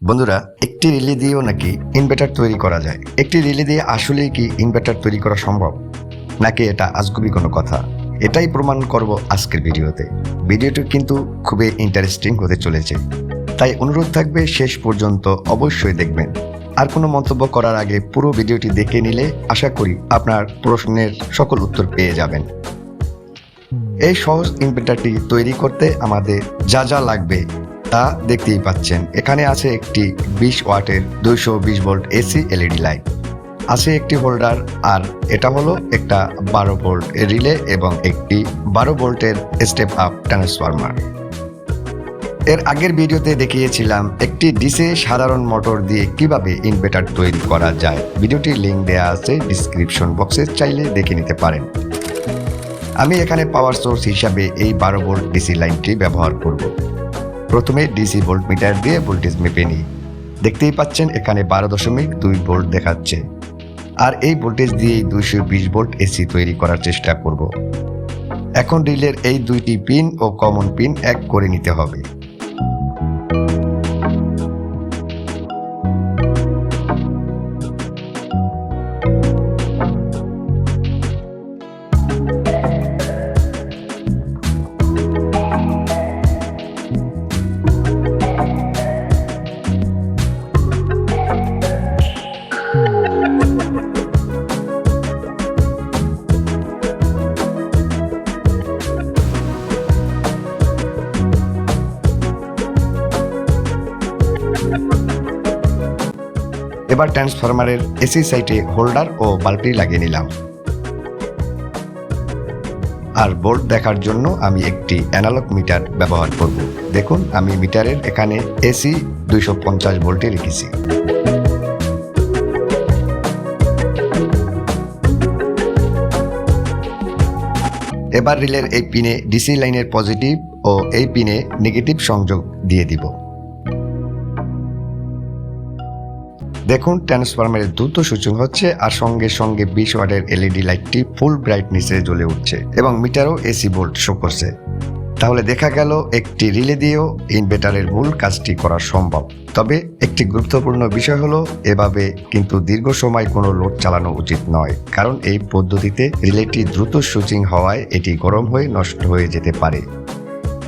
বন্ধুরা, একটি রিলে দিয়েও নাকি ইনভার্টার তৈরি করা যায়। একটি রিলে দিয়ে আসলেই কি ইনভার্টার তৈরি করা সম্ভব, নাকি এটা আজগুবি কোনো কথা? এটাই প্রমাণ করব আজকের ভিডিওতে। ভিডিওটি কিন্তু খুবই ইন্টারেস্টিং হতে চলেছে, তাই অনুরোধ থাকবে শেষ পর্যন্ত অবশ্যই দেখবেন। আর কোনো মন্তব্য করার আগে পুরো ভিডিওটি দেখে নিলে আশা করি আপনার প্রশ্নের সকল উত্তর পেয়ে যাবেন। এই সহজ ইনভার্টারটি তৈরি করতে আমাদের যা যা লাগবে তা দেখতেই পাচ্ছেন। এখানে আছে একটি 20 ওয়াটের 220 ভোল্ট এসি এলইডি লাইট, আছে একটি হোল্ডার, আর এটা হলো একটা 12 ভোল্ট রিলে এবং একটি 12 ভোল্টের স্টেপ আপ ট্রান্সফরমার। এর আগের ভিডিওতে দেখিয়েছিলাম একটি ডিসি সাধারণ মোটর দিয়ে কিভাবে ইনভার্টার তৈরি করা যায়। ভিডিওটির লিঙ্ক দেওয়া আছে ডিসক্রিপশন বক্সে, চাইলে দেখে নিতে পারেন। আমি এখানে পাওয়ার সোর্স হিসাবে এই 12 ভোল্ট ডিসি লাইনটি ব্যবহার করব। প্রথমে ডিসি ভোল্ট মিটার দিয়ে ভোল্টেজ মেপে নিই। দেখতেই পাচ্ছেন এখানে 12.2 ভোল্ট দেখাচ্ছে, আর এই ভোল্টেজ দিয়েই 220 ভোল্ট এসি তৈরি করার চেষ্টা করব। এখন রিলের এই দুইটি পিন ও কমন পিন এক করে নিতে হবে। এবার ট্রান্সফরমারের এসি সাইডে হোল্ডার ও বাল্বটি লাগিয়ে নিলাম। আর ভোল্ট দেখার জন্য আমি একটি অ্যানালগ মিটার ব্যবহার করব। দেখুন, আমি মিটারের এখানে এসি 250 ভোল্টে রেখেছি। এবার রিলের এই পিনে ডিসি লাইনের পজিটিভ ও এই পিনে নেগেটিভ সংযোগ দিয়ে দিব। দেখুন, ট্রান্সফরমারের দ্রুত সুইচিং হচ্ছে, আর সঙ্গে সঙ্গে 20 ওয়াটের এলইডি লাইটটি ফুল ব্রাইটনেসে জ্বলে উঠছে এবং মিটারও এসি ভোল্ট শো করছে। তাহলে দেখা গেল একটি রিলে দিয়েও ইনভার্টারের মূল কাজটি করা সম্ভব। তবে একটি গুরুত্বপূর্ণ বিষয় হলো, এভাবে কিন্তু দীর্ঘ সময় কোনো লোড চালানো উচিত নয়, কারণ এই পদ্ধতিতে রিলেটি দ্রুত সুইচিং হওয়ায় এটি গরম হয়ে নষ্ট হয়ে যেতে পারে।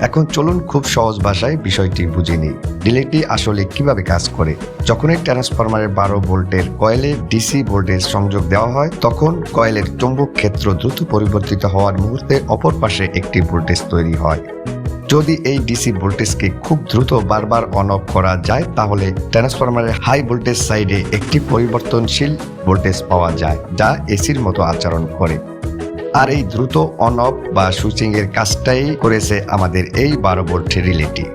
এখন চলুন খুব সহজ ভাষায় বিষয়টি বুঝে নিই। রিলেটি আসলে কিভাবে কাজ করে। যখনই ট্রান্সফরমারের 12 ভোল্টের কয়েলে ডিসি ভোল্টেজ সংযোগ দেওয়া হয়, তখন কয়েলের চৌম্বক ক্ষেত্র দ্রুত পরিবর্তিত হওয়ার মুহূর্তে অপর পাশে একটি ভোল্টেজ তৈরি হয়। যদি এই ডিসি ভোল্টেজকে খুব দ্রুত বারবার অন অফ করা যায়, তাহলে ট্রান্সফরমারের হাই ভোল্টেজ সাইডে একটি পরিবর্তনশীল ভোল্টেজ পাওয়া যায়, যা এসির মতো আচরণ করে। আর এই দ্রুত অন অফ বা সুইচিং এর কাজটাই করেছে আমাদের এই 12 ভোল্ট রিলেটি।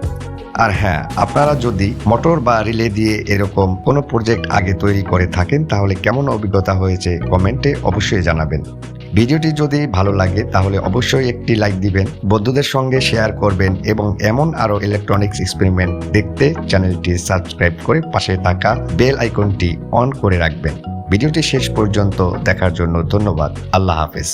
আর হ্যাঁ, আপনারা যদি মোটর বা রিলে দিয়ে এরকম কোনো প্রজেক্ট আগে তৈরি করে থাকেন, তাহলে কেমন অভিজ্ঞতা হয়েছে কমেন্টে অবশ্যই জানাবেন। ভিডিওটি যদি ভালো লাগে তাহলে অবশ্যই একটি লাইক দিবেন, বন্ধুদের সঙ্গে শেয়ার করবেন এবং এমন আরও ইলেকট্রনিক্স এক্সপেরিমেন্ট দেখতে চ্যানেলটি সাবস্ক্রাইব করে পাশে থাকা বেল আইকনটি অন করে রাখবেন। ভিডিওটি শেষ পর্যন্ত দেখার জন্য ধন্যবাদ। আল্লাহ হাফেজ।